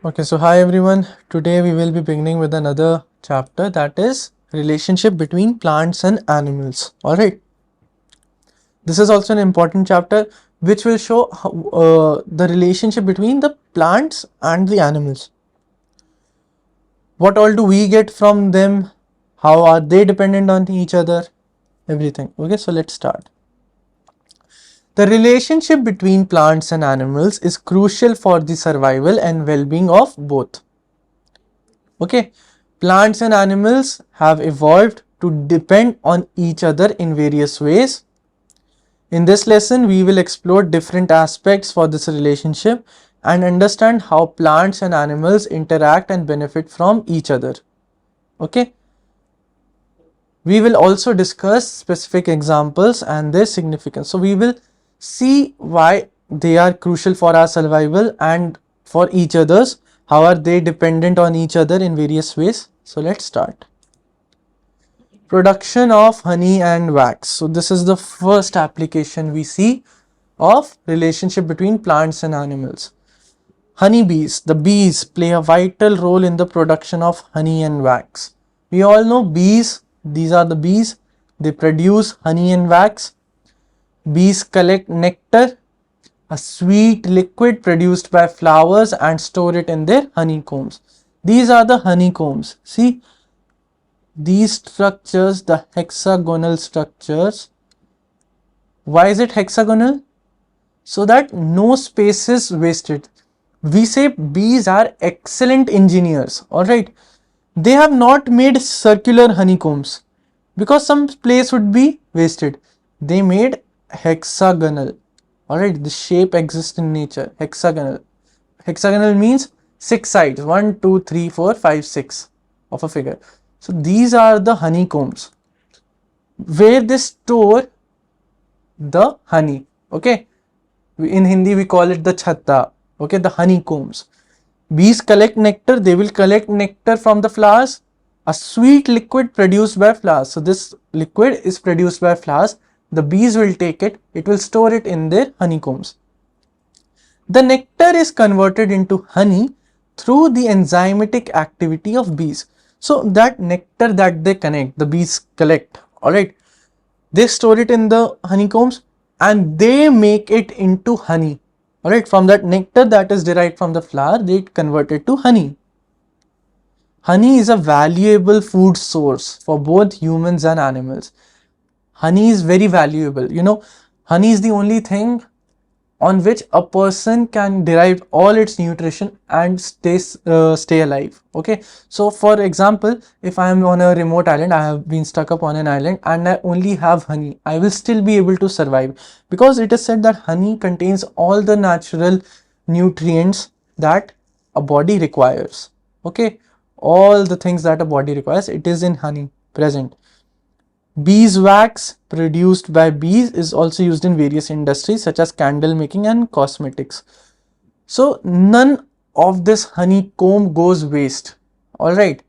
Okay, so hi everyone. Today we will be beginning with another chapter, that is relationship between plants and animals. All right. This is also an important chapter which will show how, the relationship between the plants and the animals. What all do we get from them? How are they dependent on each other? Everything. Okay, so let's start. The relationship between plants and animals is crucial for the survival and well-being of both. Okay, plants and animals have evolved to depend on each other in various ways. In this lesson, we will explore different aspects for this relationship and understand how plants and animals interact and benefit from each other. Okay, we will also discuss specific examples and their significance. So we will see why they are crucial for our survival and for each other's. How are they dependent on each other in various ways? So let's start. Production of honey and wax. So this is the first application we see of relationship between plants and animals. Honeybees. The bees play a vital role in the production of honey and wax. We all know bees. These are the bees. They produce honey and wax. Bees collect nectar, a sweet liquid produced by flowers, and store it in their honeycombs. These are the honeycombs. See, these structures, the hexagonal structures. Why is it hexagonal? So that no space is wasted. We say bees are excellent engineers. Alright, they have not made circular honeycombs because some place would be wasted. They made hexagonal. Alright, the shape exists in nature. Hexagonal. Hexagonal means 6 sides. 1, 2, 3, 4, 5, 6 of a figure. So these are the honeycombs where they store the honey. Okay, in Hindi we call it the chhatta. Okay, the honeycombs. Bees collect nectar. They will collect nectar from the flowers, a sweet liquid produced by flowers. So this liquid is produced by flowers. The bees will take it. It will store it in their honeycombs. The nectar is converted into honey through the enzymatic activity of bees. So that nectar that the bees collect, alright, they store it in the honeycombs and they make it into honey. Alright, from that nectar that is derived from the flower, they convert it to honey. Honey is a valuable food source for both humans and animals. Honey is very valuable. You know, honey is the only thing on which a person can derive all its nutrition and stay alive. Okay, so for example, if I am on a remote island, I have been stuck up on an island and I only have honey, I will still be able to survive because it is said that honey contains all the natural nutrients that a body requires. Okay, all the things that a body requires, it is in honey present. Beeswax produced by bees is also used in various industries such as candle making and cosmetics. So none of this honeycomb goes waste. Alright,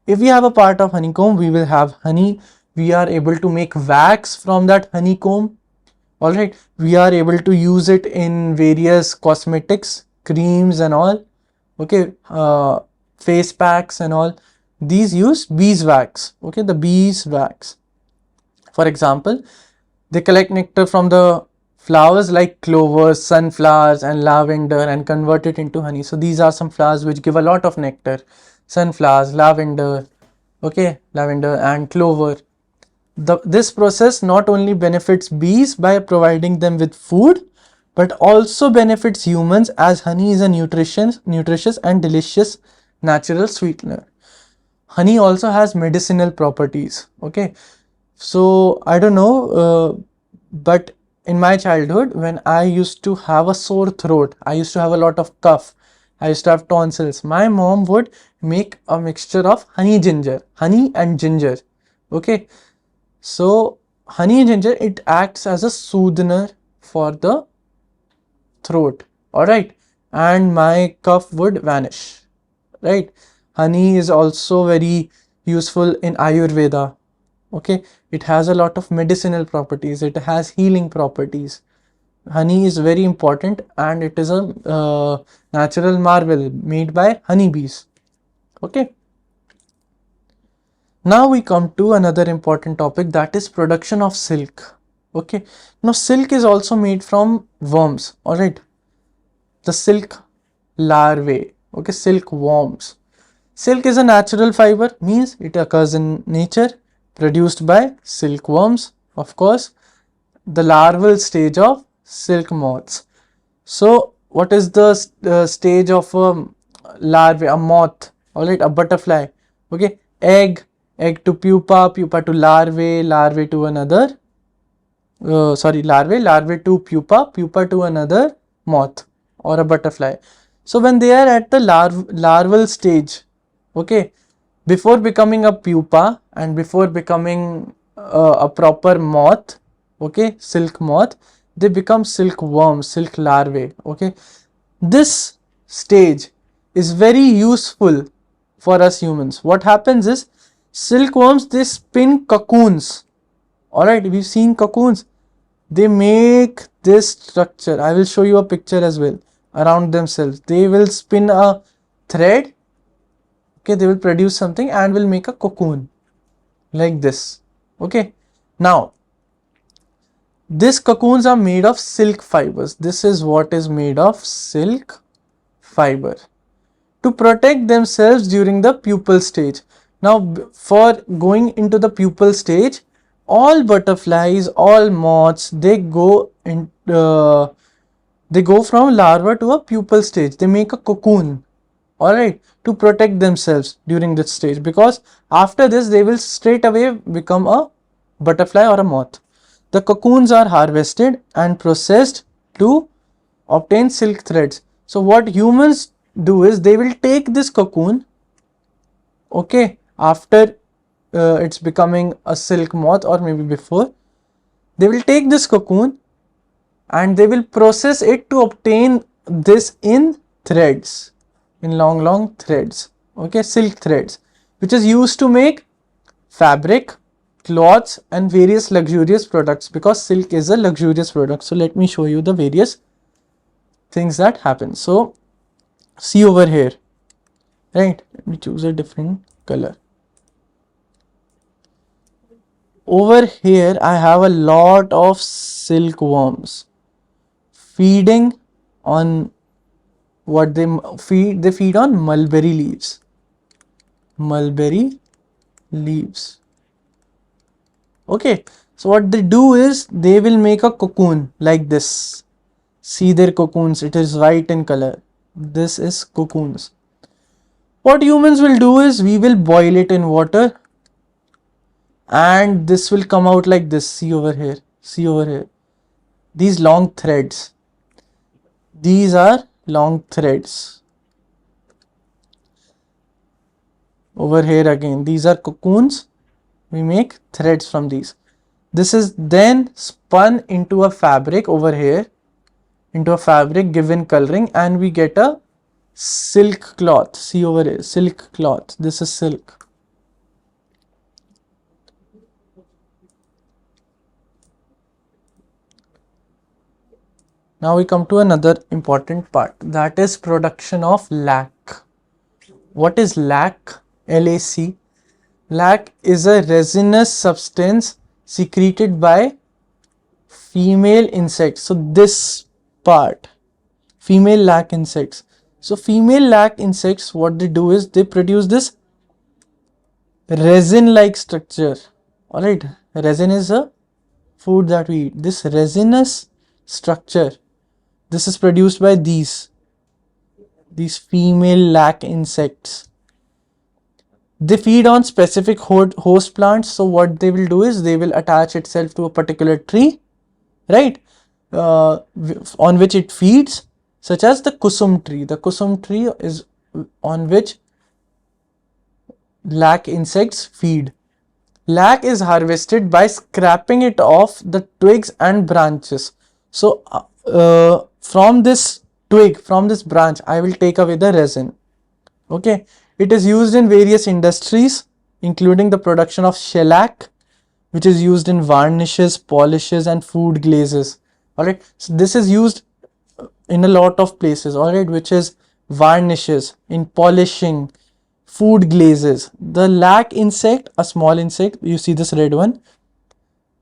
if we have a part of honeycomb, we will have honey. We are able to make wax from that honeycomb. Alright, we are able to use it in various cosmetics, creams and all. Okay, face packs and all. These use beeswax. Okay, the beeswax. For example, they collect nectar from the flowers like clovers, sunflowers and lavender and convert it into honey. So these are some flowers which give a lot of nectar. Sunflowers, lavender, okay, lavender and clover. This process not only benefits bees by providing them with food, but also benefits humans as honey is a nutritious and delicious natural sweetener. Honey also has medicinal properties. Okay, so I don't know, but in my childhood, when I used to have a sore throat, I used to have a lot of cough, I used to have tonsils, my mom would make a mixture of honey and ginger. Okay, so honey and ginger, it acts as a soother for the throat. Alright, and my cough would vanish. Right, honey is also very useful in Ayurveda. Okay, it has a lot of medicinal properties, it has healing properties. Honey is very important, and it is a natural marvel made by honeybees. Okay. Now we come to another important topic, that is production of silk. Okay. Now silk is also made from worms. All right. The silk larvae. Okay. Silk worms. Silk is a natural fiber, means it occurs in nature, produced by silkworms, of course, the larval stage of silk moths. So, what is the stage of a larvae, a moth, alright, a butterfly? Okay, egg, egg to pupa, pupa to larvae, larvae to another, larvae to pupa, pupa to another moth or a butterfly. So, when they are at the larval stage, okay, before becoming a pupa and before becoming a proper moth, okay, silk moth, they become silkworms, silk larvae. Okay, this stage is very useful for us humans. What happens is, silkworms, they spin cocoons. All right, we've seen cocoons. They make this structure. I will show you a picture as well. Around themselves, they will spin a thread. Okay, they will produce something and will make a cocoon like this. Okay, now these cocoons are made of silk fibers. This is what is made of, silk fiber, to protect themselves during the pupal stage. Now, for going into the pupal stage, all butterflies, all moths, they go from larva to a pupal stage. They make a cocoon, all right, to protect themselves during this stage, because after this they will straight away become a butterfly or a moth. The cocoons are harvested and processed to obtain silk threads. So what humans do is, they will take this cocoon, okay, after it's becoming a silk moth, or maybe before, they will take this cocoon and they will process it to obtain this in threads, in long threads, okay, silk threads, which is used to make fabric, cloths and various luxurious products, because silk is a luxurious product. So let me show you the various things that happen. So see over here, right, let me choose a different color. Over here I have a lot of silkworms feeding on what they feed on mulberry leaves. Okay, so what they do is, they will make a cocoon like this. See their cocoons, it is white in color. This is cocoons. What humans will do is, we will boil it in water and this will come out like this. See over here, these long threads, these are long threads. Over here again, these are cocoons. We make threads from these. This is then spun into a fabric over here, given coloring, and we get a silk cloth. See over here, silk cloth. This is silk. Now we come to another important part, that is production of lac. What is lac? LAC. Lac is a resinous substance secreted by female insects. So this part, female lac insects. So female lac insects, what they do is, they produce this resin like structure. Alright, resin is a food that we eat. This resinous structure, this is produced by these female lac insects. They feed on specific host plants. So what they will do is, they will attach itself to a particular tree, right, on which it feeds, such as the kusum tree. The kusum tree is on which lac insects feed. Lac is harvested by scraping it off the twigs and branches. So from this twig, from this branch, I will take away the resin. Okay, it is used in various industries, including the production of shellac, which is used in varnishes, polishes and food glazes. All right, so this is used in a lot of places, all right, which is varnishes, in polishing, food glazes. The lac insect, a small insect, you see this red one,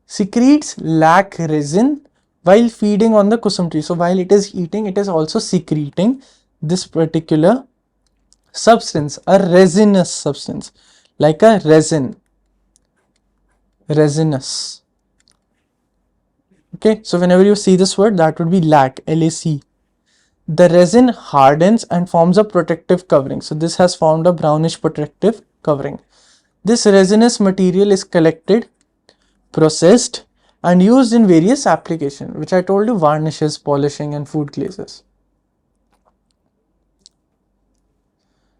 secretes lac resin while feeding on the kusum tree. So while it is eating, it is also secreting this particular substance, a resinous substance, like a resin, resinous. Okay, so whenever you see this word, that would be lac, L-A-C. The resin hardens and forms a protective covering. So this has formed a brownish protective covering. This resinous material is collected, processed, and used in various applications, which I told you, varnishes, polishing, and food glazes.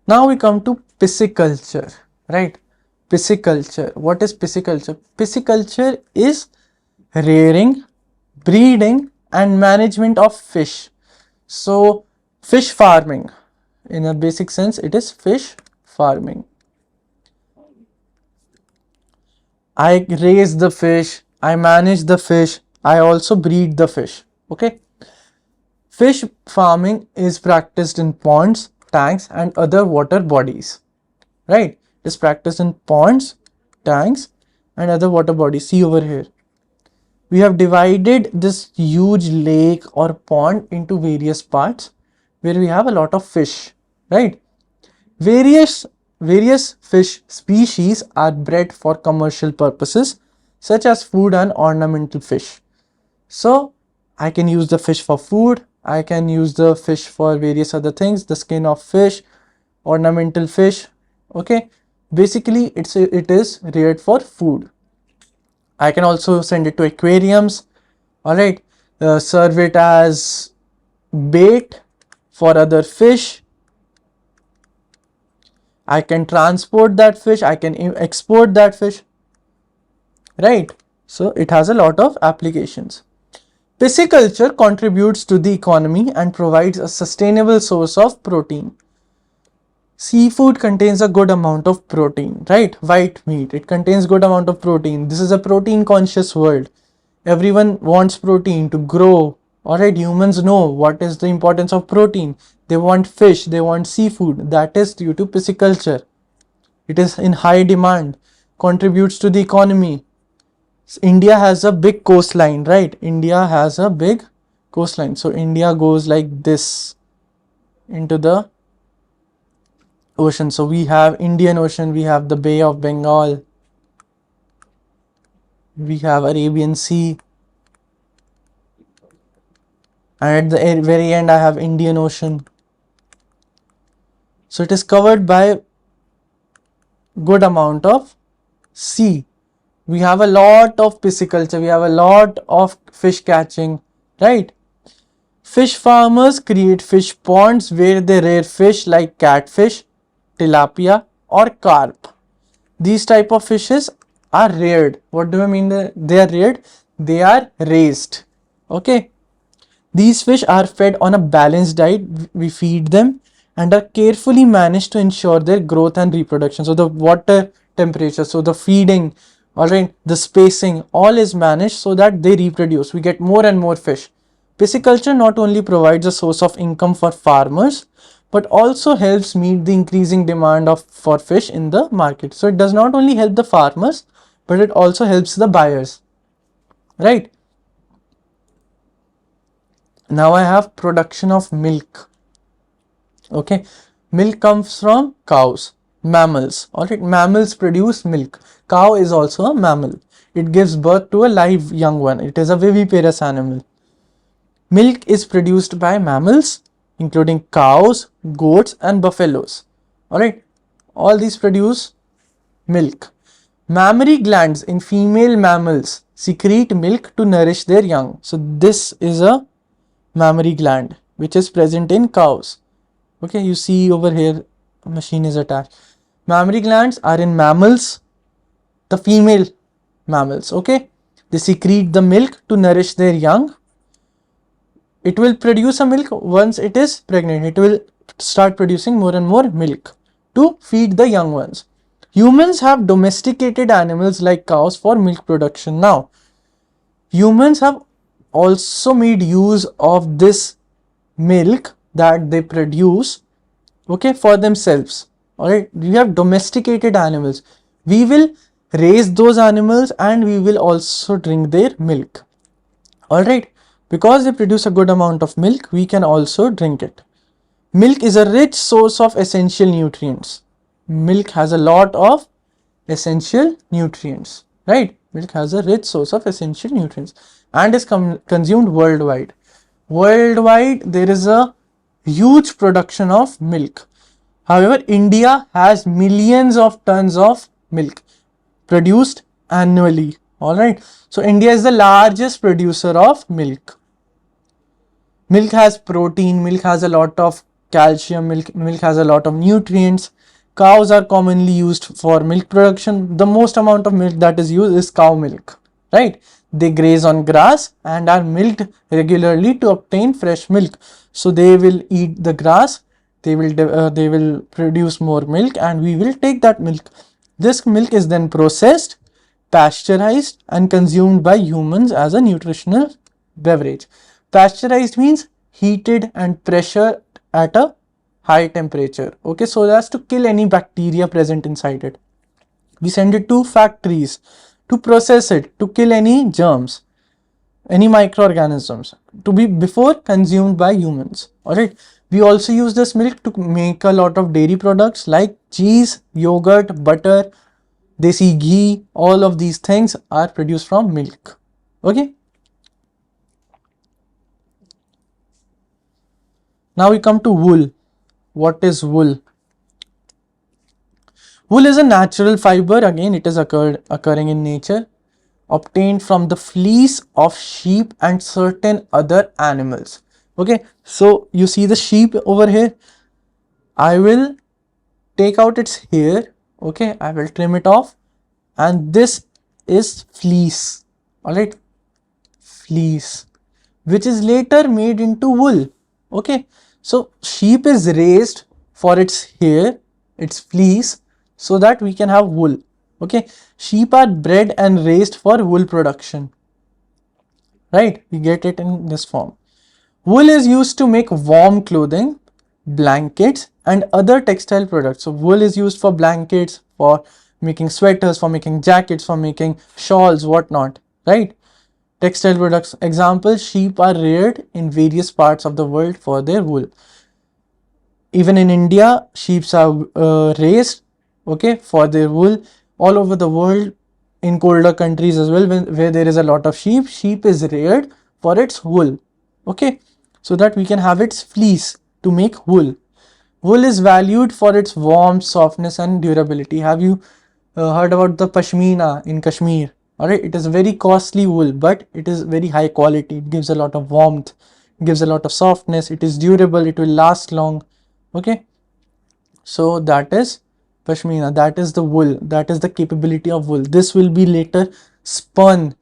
Now we come to pisciculture, right? Pisciculture. What is pisciculture? Pisciculture is rearing, breeding, and management of fish. So, fish farming. In a basic sense, it is fish farming. I raise the fish, I manage the fish, I also breed the fish. Okay. Fish farming is practiced in ponds, tanks, and other water bodies. Right? It is practiced in ponds, tanks, and other water bodies. See over here. We have divided this huge lake or pond into various parts where we have a lot of fish. Right? Various fish species are bred for commercial purposes such as food and ornamental fish. So I can use the fish for food, I can use the fish for various other things, the skin of fish, ornamental fish. Okay, basically it is reared for food. I can also send it to aquariums. All right, serve it as bait for other fish. I can transport that fish, I can export that fish, right? So it has a lot of applications. Pisciculture contributes to the economy and provides a sustainable source of protein. Seafood contains a good amount of protein, right? White meat, it contains good amount of protein. This is a protein conscious world. Everyone wants protein to grow. Alright, humans know what is the importance of protein. They want fish, they want seafood. That is due to pisciculture. It is in high demand, contributes to the economy. India has a big coastline, right? India has a big coastline. So India goes like this into the ocean. So we have Indian Ocean, we have the Bay of Bengal, we have Arabian Sea, and at the very end I have Indian Ocean. So it is covered by good amount of sea. We have a lot of pisciculture, we have a lot of fish catching, right? Fish farmers create fish ponds where they rear fish like catfish, tilapia, or carp. These type of fishes are reared. What do I mean they are reared? They are raised. Okay. These fish are fed on a balanced diet. We feed them and are carefully managed to ensure their growth and reproduction. So the water temperature, so the feeding, alright, the spacing, all is managed so that they reproduce. We get more and more fish. Pisciculture not only provides a source of income for farmers, but also helps meet the increasing demand for fish in the market. So it does not only help the farmers, but it also helps the buyers, right? Now I have production of milk. Okay, milk comes from cows, mammals. Alright, mammals produce milk. Cow is also a mammal. It gives birth to a live young one. It is a viviparous animal. Milk is produced by mammals, including cows, goats, and buffaloes. Alright, all these produce milk. Mammary glands in female mammals secrete milk to nourish their young. So this is a mammary gland which is present in cows. Okay, you see over here a machine is attached. Mammary glands are in mammals, the female mammals. Okay, they secrete the milk to nourish their young. It will produce a milk once it is pregnant. It will start producing more and more milk to feed the young ones. Humans have domesticated animals like cows for milk production. Now, humans have also made use of this milk that they produce, okay, for themselves. All right, we have domesticated animals. We will raise those animals and we will also drink their milk. All right, because they produce a good amount of milk, we can also drink it. Milk is a rich source of essential nutrients. Milk has a lot of essential nutrients, right? Milk has a rich source of essential nutrients and is consumed worldwide. Worldwide, there is a huge production of milk. However, India has millions of tons of milk produced annually. All right. So, India is the largest producer of milk. Milk has protein, milk has a lot of calcium, milk has a lot of nutrients. Cows are commonly used for milk production. The most amount of milk that is used is cow milk, right? They graze on grass and are milked regularly to obtain fresh milk. So they will eat the grass, they will produce more milk, and we will take that milk. This milk is then processed, pasteurized, and consumed by humans as a nutritional beverage. Pasteurized means heated and pressure at a high temperature, okay, so as to kill any bacteria present inside it. We send it to factories to process it, to kill any germs, any microorganisms, to be before consumed by humans. All right, we also use this milk to make a lot of dairy products like cheese, yogurt, butter, desi ghee. All of these things are produced from milk. Okay, now we come to wool. What is wool? Wool is a natural fiber. Again, it is occurring in nature, obtained from the fleece of sheep and certain other animals. Okay, so you see the sheep over here. I will take out its hair. Okay, I will trim it off, and this is fleece. All right, fleece, which is later made into wool. Okay, so sheep is raised for its hair, its fleece, so that we can have wool. Okay, sheep are bred and raised for wool production, right? We get it in this form. Wool is used to make warm clothing, blankets, and other textile products. So wool is used for blankets, for making sweaters, for making jackets, for making shawls, whatnot, right? Textile products. Example, sheep are reared in various parts of the world for their wool. Even in India, sheep are raised, okay, for their wool. All over the world, in colder countries as well, where there is a lot of sheep is reared for its wool, okay, so that we can have its fleece to make wool. Wool is valued for its warmth, softness, and durability. Have you heard about the pashmina in Kashmir? Alright, it is very costly wool, but it is very high quality. It gives a lot of warmth, it gives a lot of softness, it is durable, it will last long. Okay, so that is pashmina, that is the wool, that is the capability of wool. This will be later spun,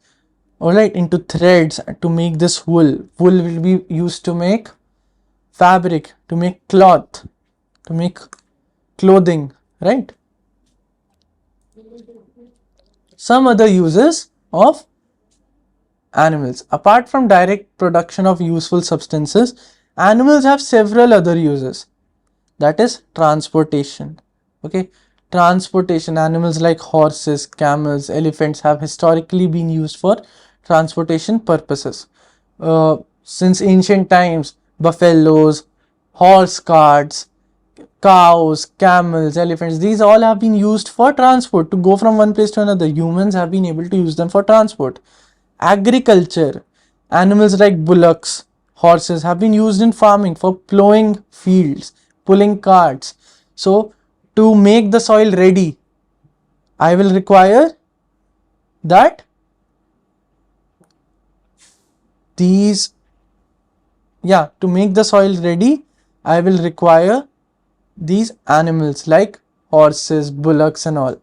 all right, into threads to make this wool. Wool will be used to make fabric, to make cloth, to make clothing, right? Some other uses of animals. Apart from direct production of useful substances, animals have several other uses. That is transportation. Okay, transportation. Animals like horses, camels, elephants have historically been used for transportation purposes. Since ancient times, buffaloes, horse carts, cows, camels, elephants, these all have been used for transport, to go from one place to another. Humans have been able to use them for transport. Agriculture. Animals like bullocks, horses have been used in farming for plowing fields, pulling carts. So to make the soil ready, I will require that to make the soil ready, I will require these animals like horses, bullocks, and all.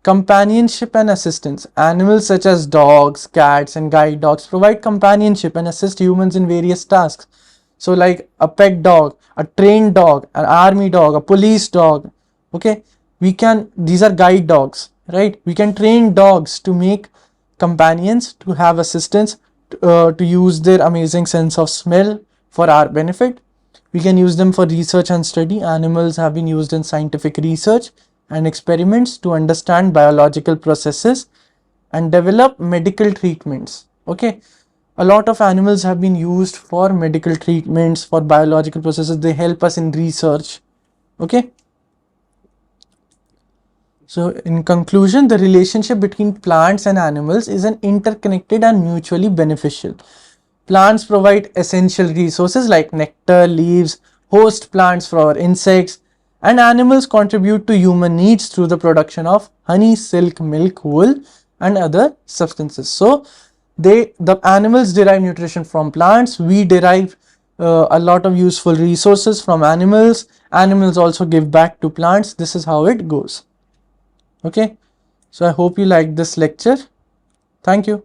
Companionship and assistance. Animals such as dogs, cats, and guide dogs provide companionship and assist humans in various tasks. So like a pet dog, a trained dog, an army dog, a police dog, okay, these are guide dogs, right? We can train dogs to make companions, to have assistance, to use their amazing sense of smell for our benefit. We can use them for research and study. Animals have been used in scientific research and experiments to understand biological processes and develop medical treatments. Okay, a lot of animals have been used for medical treatments, for biological processes. They help us in research. Okay, so in conclusion, the relationship between plants and animals is an interconnected and mutually beneficial. Plants provide essential resources like nectar, leaves, host plants for our insects, and animals contribute to human needs through the production of honey, silk, milk, wool, and other substances. So the animals derive nutrition from plants. We derive a lot of useful resources from animals. Animals also give back to plants. This is how it goes. Okay, so I hope you liked this lecture. Thank you.